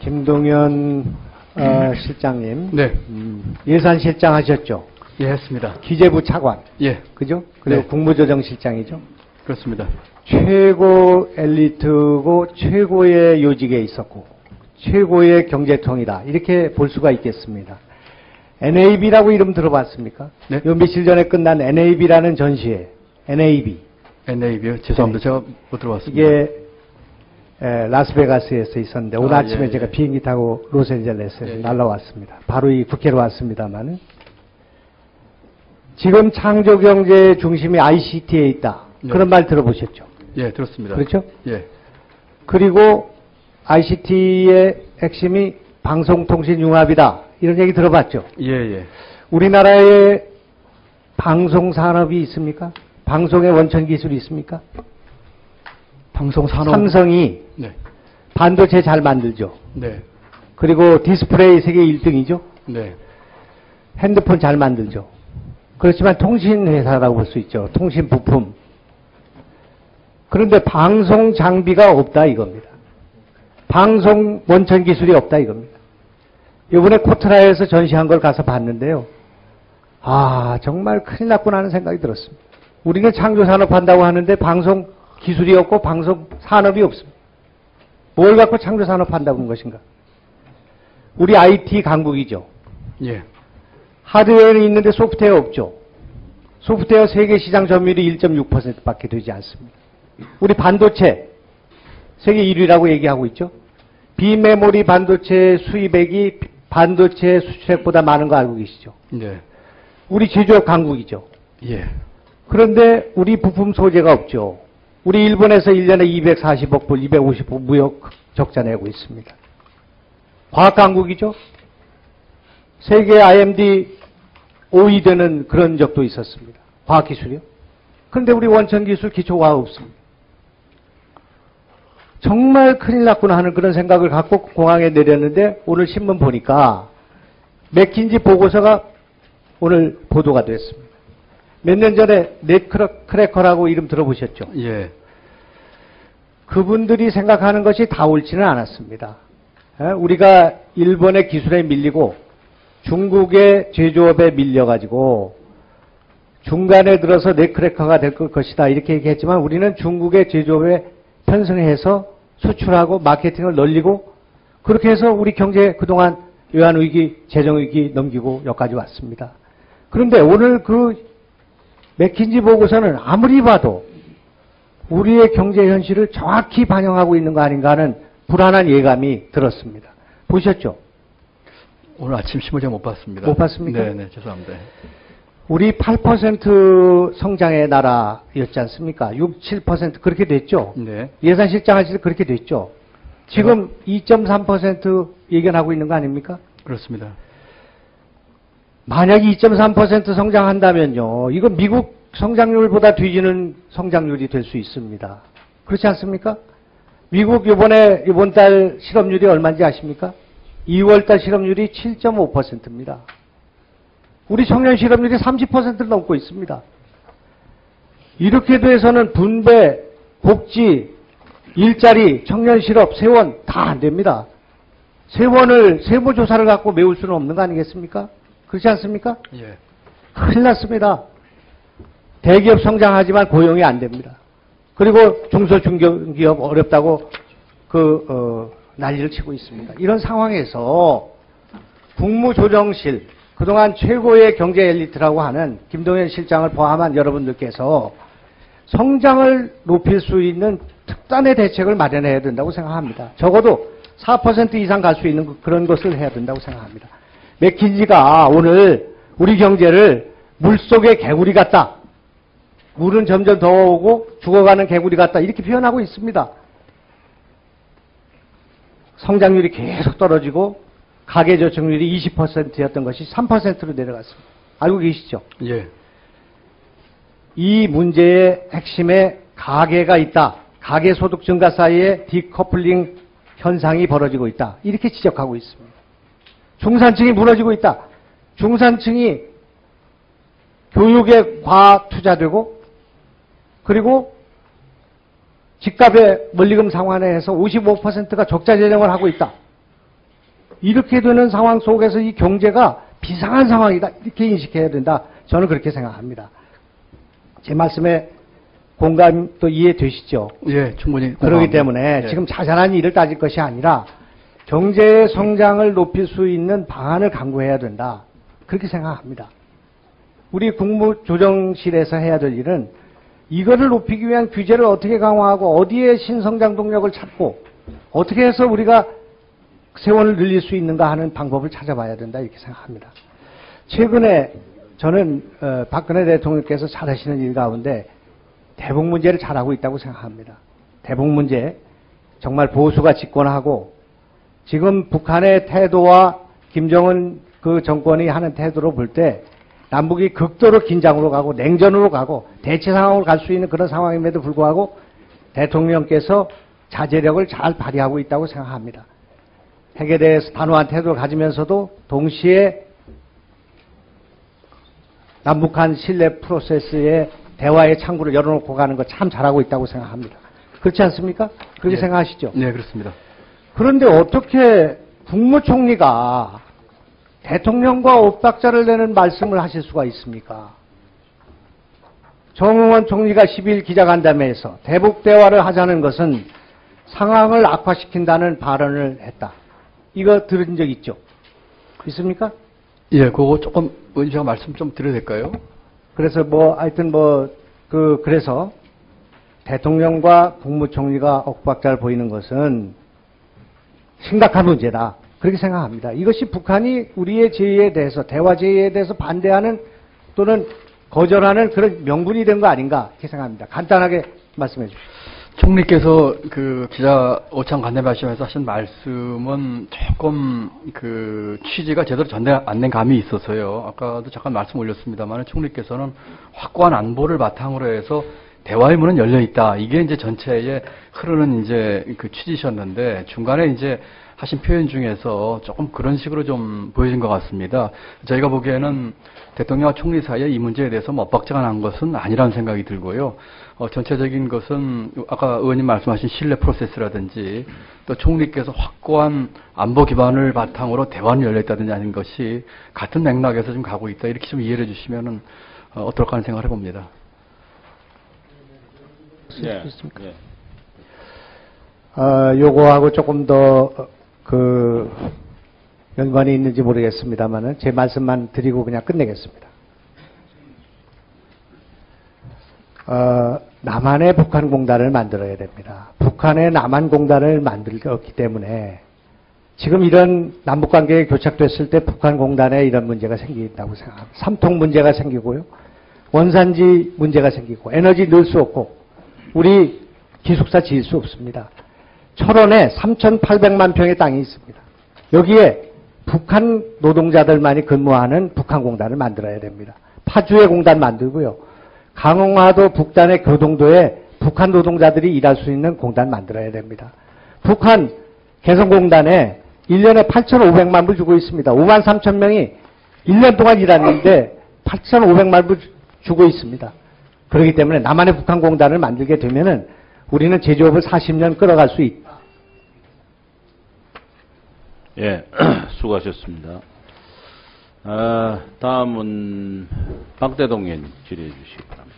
김동연 실장님. 네. 예산실장 하셨죠? 예, 했습니다. 기재부 차관. 예. 그죠? 그리고 네. 국무조정실장이죠? 그렇습니다. 최고 엘리트고 최고의 요직에 있었고 최고의 경제통이다. 이렇게 볼 수가 있겠습니다. NAB라고 이름 들어봤습니까? 네. 요 며칠 전에 끝난 NAB라는 전시회. NAB. NAB요? 죄송합니다. 네. 제가 못 들어봤습니다. 이게 라스베가스에서 있었는데 오늘 아침에 예, 제가 예. 비행기 타고 로스앤젤레스에서 예, 예. 날라왔습니다. 바로 이 국회로 왔습니다만은 지금 창조경제의 중심이 ICT에 있다. 네. 그런 말 들어보셨죠? 예, 들었습니다. 그렇죠? 예. 그리고 ICT의 핵심이 방송통신융합이다. 이런 얘기 들어봤죠? 예, 예. 우리나라에 방송산업이 있습니까? 방송의 원천 기술이 있습니까? 방송산업. 삼성이 네. 반도체 잘 만들죠. 네. 그리고 디스플레이 세계 1등이죠. 네. 핸드폰 잘 만들죠. 그렇지만 통신회사라고 볼 수 있죠. 통신 부품. 그런데 방송 장비가 없다 이겁니다. 방송 원천 기술이 없다 이겁니다. 이번에 코트라에서 전시한 걸 가서 봤는데요. 아, 정말 큰일 났구나 하는 생각이 들었습니다. 우리는 창조산업 한다고 하는데 방송 기술이 없고 방송 산업이 없습니다. 뭘 갖고 창조산업 한다고 하는 것인가? 우리 IT 강국이죠. 예. 하드웨어는 있는데 소프트웨어 없죠. 소프트웨어 세계 시장 점유율이 1.6%밖에 되지 않습니다. 우리 반도체 세계 1위라고 얘기하고 있죠. 비메모리 반도체 수입액이 반도체 수출액보다 많은 거 알고 계시죠. 네. 우리 제조업 강국이죠. 예. 그런데 우리 부품 소재가 없죠. 우리 일본에서 1년에 240억 불, 250억 무역 적자 내고 있습니다. 과학 강국이죠. 세계 IMD 5위 되는 그런 적도 있었습니다. 과학기술이요. 그런데 우리 원천기술 기초과학 없습니다. 정말 큰일 났구나 하는 그런 생각을 갖고 공항에 내렸는데 오늘 신문 보니까 맥킨지 보고서가 오늘 보도가 됐습니다. 몇 년 전에 넷크래커라고 이름 들어보셨죠? 예. 그분들이 생각하는 것이 다 옳지는 않았습니다. 우리가 일본의 기술에 밀리고 중국의 제조업에 밀려가지고 중간에 들어서 넷크래커가 될 것이다 이렇게 얘기했지만 우리는 중국의 제조업에 편승해서 수출하고 마케팅을 늘리고 그렇게 해서 우리 경제 그동안 외환위기, 재정위기 넘기고 여기까지 왔습니다. 그런데 오늘 그 맥킨지 보고서는 아무리 봐도 우리의 경제 현실을 정확히 반영하고 있는 거 아닌가 하는 불안한 예감이 들었습니다. 보셨죠? 오늘 아침 신문 제가 못 봤습니다. 못 봤습니까? 네, 네, 죄송합니다. 우리 8% 성장의 나라였지 않습니까? 6, 7% 그렇게 됐죠? 네. 예산실장 하실 때 그렇게 됐죠? 지금 2.3% 예견하고 있는 거 아닙니까? 그렇습니다. 만약에 2.3% 성장한다면요. 이거 미국 성장률보다 뒤지는 성장률이 될 수 있습니다. 그렇지 않습니까? 미국 이번 달 실업률이 얼마인지 아십니까? 2월 달 실업률이 7.5%입니다. 우리 청년 실업률이 30%를 넘고 있습니다. 이렇게 돼서는 분배, 복지, 일자리, 청년 실업, 세원 다 안 됩니다. 세원을 세무조사를 갖고 메울 수는 없는 거 아니겠습니까? 그렇지 않습니까? 예. 큰일 났습니다. 대기업 성장하지만 고용이 안 됩니다. 그리고 중소중견기업 어렵다고 난리를 치고 있습니다. 이런 상황에서 국무조정실, 그동안 최고의 경제 엘리트라고 하는 김동연 실장을 포함한 여러분들께서 성장을 높일 수 있는 특단의 대책을 마련해야 된다고 생각합니다. 적어도 4% 이상 갈 수 있는 그런 것을 해야 된다고 생각합니다. 맥킨지가 오늘 우리 경제를 물속의 개구리 같다. 물은 점점 더 오고 죽어가는 개구리 같다. 이렇게 표현하고 있습니다. 성장률이 계속 떨어지고 가계저축률이 20%였던 것이 3%로 내려갔습니다. 알고 계시죠? 예. 이 문제의 핵심에 가계가 있다. 가계소득 증가 사이에 디커플링 현상이 벌어지고 있다. 이렇게 지적하고 있습니다. 중산층이 무너지고 있다. 중산층이 교육에 과투자되고 그리고 집값의 원리금 상환에 해서 55%가 적자 재정을 하고 있다. 이렇게 되는 상황 속에서 이 경제가 비상한 상황이다. 이렇게 인식해야 된다. 저는 그렇게 생각합니다. 제 말씀에 공감 또 이해되시죠? 예, 충분히. 그렇기 공감합니다. 때문에 예. 지금 자잘한 일을 따질 것이 아니라 경제 성장을 높일 수 있는 방안을 강구해야 된다. 그렇게 생각합니다. 우리 국무조정실에서 해야 될 일은 이거를 높이기 위한 규제를 어떻게 강화하고 어디에 신성장 동력을 찾고 어떻게 해서 우리가 세원을 늘릴 수 있는가 하는 방법을 찾아봐야 된다 이렇게 생각합니다. 최근에 저는 박근혜 대통령께서 잘하시는 일 가운데 대북 문제를 잘하고 있다고 생각합니다. 대북 문제 정말 보수가 집권하고 지금 북한의 태도와 김정은 그 정권이 하는 태도로 볼 때 남북이 극도로 긴장으로 가고 냉전으로 가고 대치 상황으로 갈 수 있는 그런 상황임에도 불구하고 대통령께서 자제력을 잘 발휘하고 있다고 생각합니다. 핵에 대해서 단호한 태도를 가지면서도 동시에 남북한 신뢰 프로세스에 대화의 창구를 열어놓고 가는 거 참 잘하고 있다고 생각합니다. 그렇지 않습니까? 그렇게 예. 생각하시죠? 네, 그렇습니다. 그런데 어떻게 국무총리가 대통령과 엇박자를 내는 말씀을 하실 수가 있습니까? 정의원 총리가 10일 기자간담회에서 대북 대화를 하자는 것은 상황을 악화시킨다는 발언을 했다. 이거 들은 적 있죠? 있습니까? 예, 그거 조금 의원님 말씀 좀 드려도 될까요? 그래서 하여튼 그래서 대통령과 국무총리가 엇박자를 보이는 것은 심각한 문제다. 그렇게 생각합니다. 이것이 북한이 우리의 제의에 대해서, 대화 제의에 대해서 반대하는 또는 거절하는 그런 명분이 된 거 아닌가, 이렇게 생각합니다. 간단하게 말씀해 주십시오. 총리께서 그 기자 오찬 간담회하시면서 하신 말씀은 조금 그 취지가 제대로 전달 안 된 감이 있어서요. 아까도 잠깐 말씀 올렸습니다만 총리께서는 확고한 안보를 바탕으로 해서 대화의 문은 열려 있다. 이게 이제 전체에 흐르는 이제 그 취지셨는데 중간에 이제 하신 표현 중에서 조금 그런 식으로 좀 보여진 것 같습니다. 저희가 보기에는 대통령과 총리 사이에 이 문제에 대해서 엇박자가 난 것은 아니라는 생각이 들고요. 전체적인 것은 아까 의원님 말씀하신 신뢰 프로세스라든지 또 총리께서 확고한 안보 기반을 바탕으로 대화는 열려있다든지 하는 것이 같은 맥락에서 좀 가고 있다. 이렇게 좀 이해를 해주시면 어떨까 하는 생각을 해봅니다. 네. 요거하고 조금 더 연관이 있는지 모르겠습니다만은 제 말씀만 드리고 그냥 끝내겠습니다. 남한의 북한공단을 만들어야 됩니다. 북한의 남한공단을 만들었기 때문에 지금 이런 남북관계가 교착됐을 때 북한공단에 이런 문제가 생긴다고 생각합니다. 삼통 문제가 생기고요. 원산지 문제가 생기고 에너지 넣을 수 없고 우리 기숙사 지을 수 없습니다. 철원에 3,800만 평의 땅이 있습니다. 여기에 북한 노동자들만이 근무하는 북한공단을 만들어야 됩니다. 파주에 공단 만들고요. 강원도 북단의 교동도에 북한 노동자들이 일할 수 있는 공단 만들어야 됩니다. 북한 개성공단에 1년에 8,500만 불 주고 있습니다. 5만 3천 명이 1년 동안 일하는데 8,500만 불 주고 있습니다. 그렇기 때문에 남한의 북한공단을 만들게 되면은 우리는 제조업을 40년 끌어갈 수 있다. 예, 수고하셨습니다. 다음은 박대동 의원님 질의해 주시기 바랍니다.